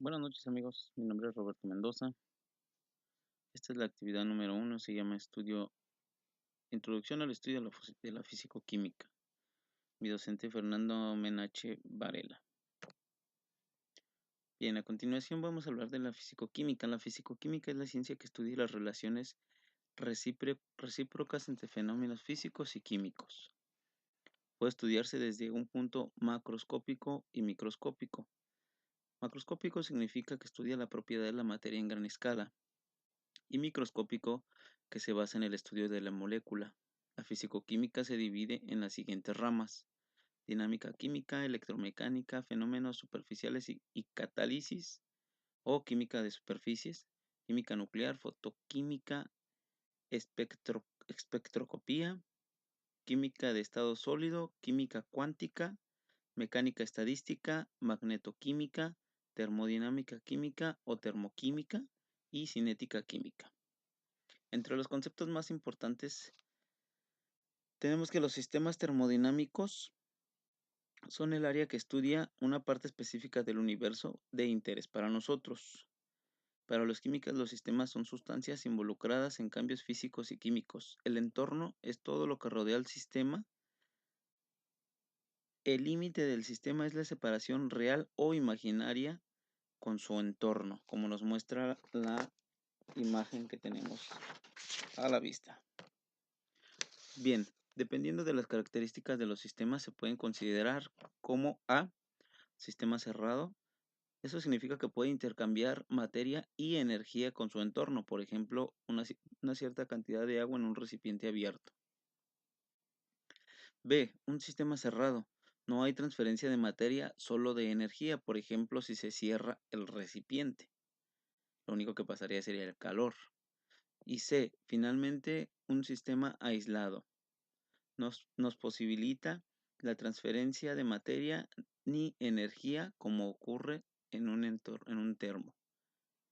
Buenas noches amigos, mi nombre es Roberto Mendoza. Esta es la actividad número 1, se llama Introducción al estudio de la físico-química. Mi docente Fernando Menache Varela. Bien, a continuación vamos a hablar de la físico-química. La físico-química es la ciencia que estudia las relaciones recíprocas entre fenómenos físicos y químicos. Puede estudiarse desde un punto macroscópico y microscópico. Macroscópico significa que estudia la propiedad de la materia en gran escala, y microscópico, que se basa en el estudio de la molécula. La fisicoquímica se divide en las siguientes ramas: dinámica química, electromecánica, fenómenos superficiales y catálisis o química de superficies, química nuclear, fotoquímica, espectroscopía, química de estado sólido, química cuántica, mecánica estadística, magnetoquímica, termodinámica química o termoquímica y cinética química. Entre los conceptos más importantes tenemos que los sistemas termodinámicos son el área que estudia una parte específica del universo de interés para nosotros. Para los químicos, los sistemas son sustancias involucradas en cambios físicos y químicos. El entorno es todo lo que rodea al sistema. El límite del sistema es la separación real o imaginaria con su entorno, como nos muestra la imagen que tenemos a la vista. Bien, dependiendo de las características de los sistemas, se pueden considerar como A, sistema cerrado. Eso significa que puede intercambiar materia y energía con su entorno, por ejemplo, una cierta cantidad de agua en un recipiente abierto. B, un sistema cerrado. No hay transferencia de materia, solo de energía, por ejemplo, si se cierra el recipiente. Lo único que pasaría sería el calor. Y C, finalmente, un sistema aislado. Nos posibilita la transferencia de materia ni energía como ocurre en un termo.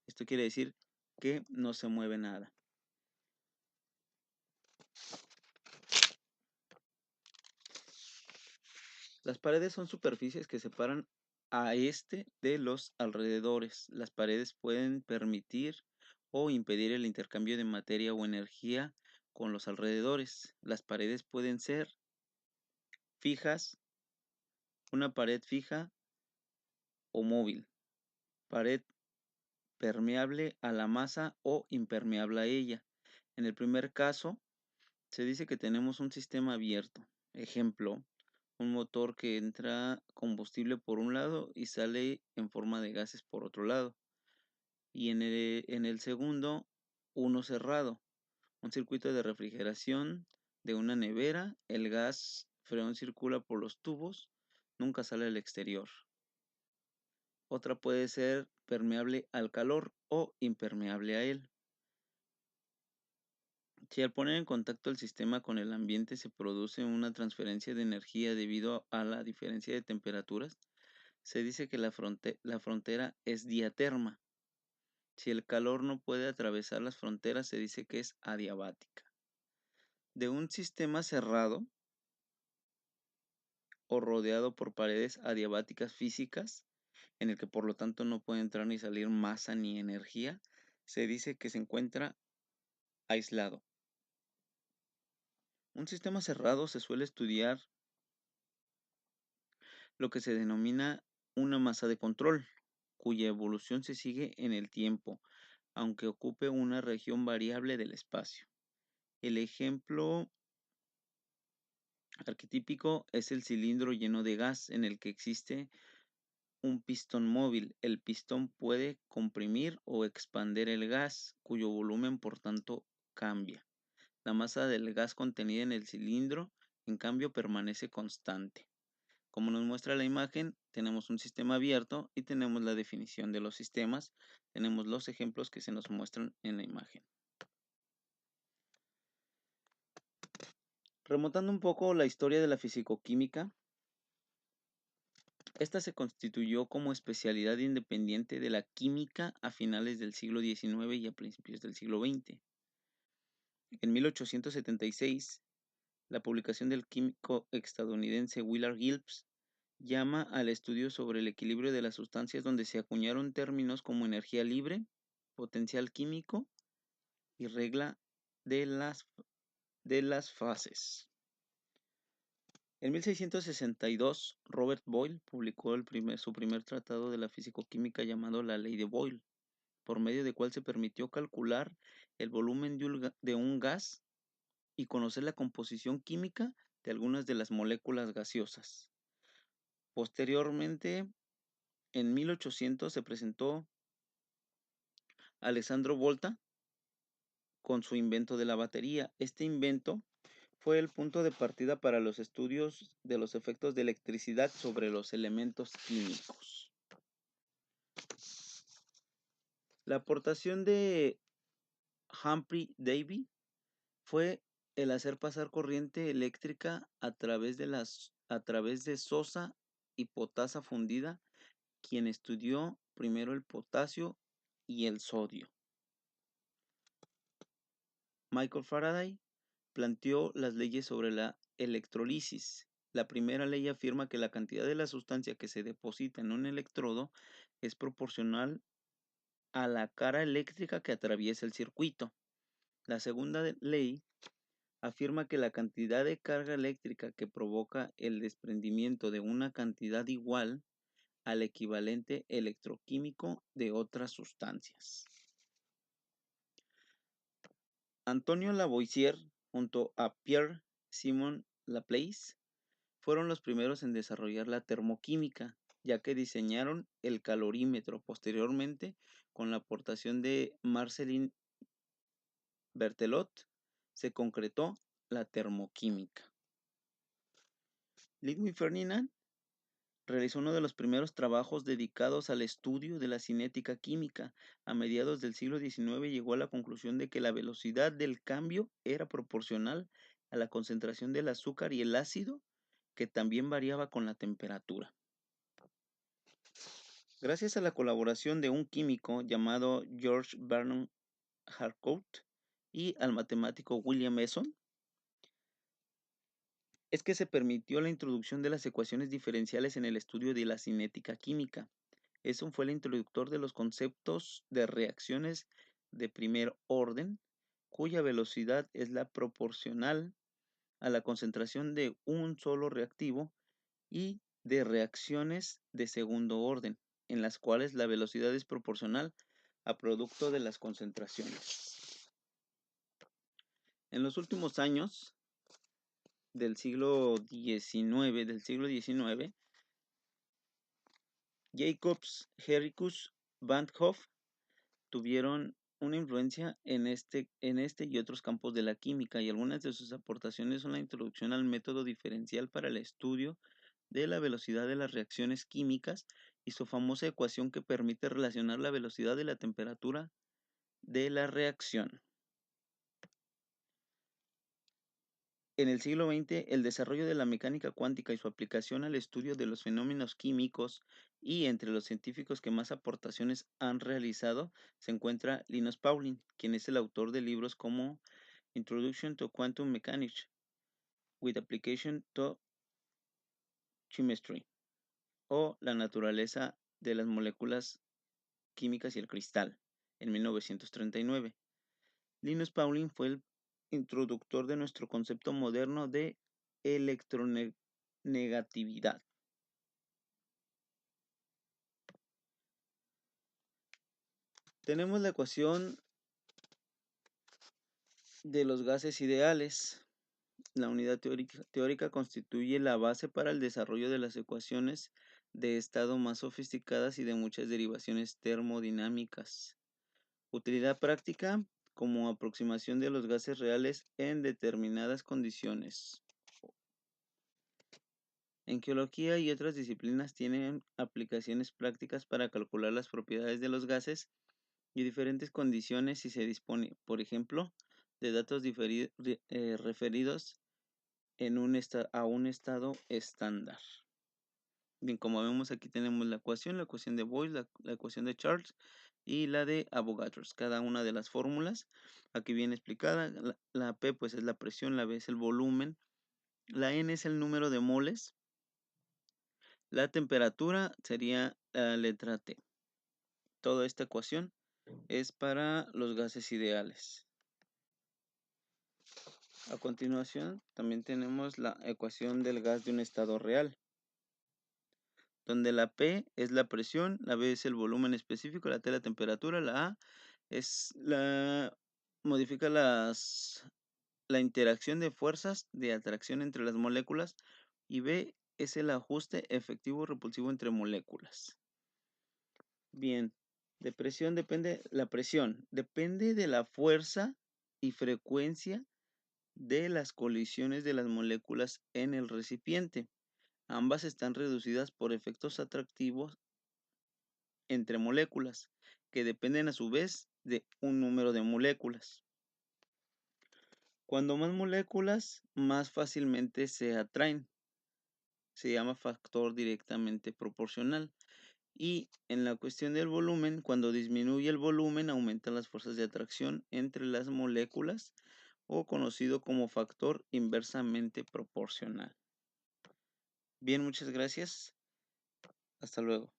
Esto quiere decir que no se mueve nada. Las paredes son superficies que separan a este de los alrededores. Las paredes pueden permitir o impedir el intercambio de materia o energía con los alrededores. Las paredes pueden ser fijas, una pared fija o móvil, pared permeable a la masa o impermeable a ella. En el primer caso, se dice que tenemos un sistema abierto. Ejemplo, un motor que entra combustible por un lado y sale en forma de gases por otro lado. Y en el segundo, uno cerrado, un circuito de refrigeración de una nevera, el gas freón circula por los tubos, nunca sale al exterior. Otra puede ser permeable al calor o impermeable a él. Si al poner en contacto el sistema con el ambiente se produce una transferencia de energía debido a la diferencia de temperaturas, se dice que la frontera es diaterma. Si el calor no puede atravesar las fronteras, se dice que es adiabática. De un sistema cerrado o rodeado por paredes adiabáticas físicas, en el que por lo tanto no puede entrar ni salir masa ni energía, se dice que se encuentra aislado. Un sistema cerrado se suele estudiar lo que se denomina una masa de control, cuya evolución se sigue en el tiempo, aunque ocupe una región variable del espacio. El ejemplo arquetípico es el cilindro lleno de gas en el que existe un pistón móvil. El pistón puede comprimir o expander el gas, cuyo volumen por tanto cambia. La masa del gas contenida en el cilindro, en cambio, permanece constante. Como nos muestra la imagen, tenemos un sistema abierto y tenemos la definición de los sistemas. Tenemos los ejemplos que se nos muestran en la imagen. Remontando un poco la historia de la fisicoquímica, esta se constituyó como especialidad independiente de la química a finales del siglo XIX y a principios del siglo XX. En 1876, la publicación del químico estadounidense Willard Gibbs llama al estudio sobre el equilibrio de las sustancias donde se acuñaron términos como energía libre, potencial químico y regla de las fases. En 1662, Robert Boyle publicó su primer tratado de la físico-química llamado La Ley de Boyle, por medio del cual se permitió calcular el volumen de un gas y conocer la composición química de algunas de las moléculas gaseosas. Posteriormente, en 1800 se presentó Alessandro Volta con su invento de la batería. Este invento fue el punto de partida para los estudios de los efectos de electricidad sobre los elementos químicos. La aportación de Humphrey Davy fue el hacer pasar corriente eléctrica a través de sosa y potasa fundida, quien estudió primero el potasio y el sodio. Michael Faraday planteó las leyes sobre la electrolisis. La primera ley afirma que la cantidad de la sustancia que se deposita en un electrodo es proporcional a la cara eléctrica que atraviesa el circuito. La segunda ley afirma que la cantidad de carga eléctrica que provoca el desprendimiento de una cantidad igual al equivalente electroquímico de otras sustancias. Antonio Lavoisier, junto a Pierre-Simon Laplace, fueron los primeros en desarrollar la termoquímica, ya que diseñaron el calorímetro. Posteriormente, con la aportación de Marcellin Berthelot, se concretó la termoquímica. Ludwig Ferdinand realizó uno de los primeros trabajos dedicados al estudio de la cinética química. A mediados del siglo XIX llegó a la conclusión de que la velocidad del cambio era proporcional a la concentración del azúcar y el ácido, que también variaba con la temperatura. Gracias a la colaboración de un químico llamado George Vernon Harcourt y al matemático William Mason, es que se permitió la introducción de las ecuaciones diferenciales en el estudio de la cinética química. Eso fue el introductor de los conceptos de reacciones de primer orden, cuya velocidad es la proporcional a la concentración de un solo reactivo, y de reacciones de segundo orden, en las cuales la velocidad es proporcional a producto de las concentraciones. En los últimos años del siglo XIX, Jacobs, Henricus, Van Hoff tuvieron una influencia en este y otros campos de la química, y algunas de sus aportaciones son la introducción al método diferencial para el estudio de la velocidad de las reacciones químicas y su famosa ecuación que permite relacionar la velocidad de la temperatura de la reacción. En el siglo XX, el desarrollo de la mecánica cuántica y su aplicación al estudio de los fenómenos químicos, y entre los científicos que más aportaciones han realizado se encuentra Linus Pauling, quien es el autor de libros como Introduction to Quantum Mechanics with Application to Chemistry o La naturaleza de las moléculas químicas y el cristal, en 1939. Linus Pauling fue el introductor de nuestro concepto moderno de electronegatividad. Tenemos la ecuación de los gases ideales. La unidad teórica constituye la base para el desarrollo de las ecuaciones de estado más sofisticadas y de muchas derivaciones termodinámicas. Utilidad práctica como aproximación de los gases reales en determinadas condiciones. En geología y otras disciplinas tienen aplicaciones prácticas para calcular las propiedades de los gases y diferentes condiciones si se dispone, por ejemplo, de datos referidos a un estado estándar. Bien, como vemos aquí tenemos la ecuación de Boyle, la ecuación de Charles y la de Avogadro. Cada una de las fórmulas aquí viene explicada. La P pues es la presión, la B es el volumen, la N es el número de moles, La temperatura sería la letra T. Toda esta ecuación es para los gases ideales. A continuación, también tenemos la ecuación del gas de un estado real, donde la P es la presión, la B es el volumen específico, la T la temperatura, la A es modifica la interacción de fuerzas de atracción entre las moléculas y B es el ajuste efectivo repulsivo entre moléculas. Bien, la presión depende de la fuerza y frecuencia de las colisiones de las moléculas en el recipiente. Ambas están reducidas por efectos atractivos entre moléculas, que dependen a su vez de un número de moléculas. Cuando más moléculas, más fácilmente se atraen. Se llama factor directamente proporcional. Y en la cuestión del volumen, cuando disminuye el volumen, aumentan las fuerzas de atracción entre las moléculas, o conocido como factor inversamente proporcional. Bien, muchas gracias. Hasta luego.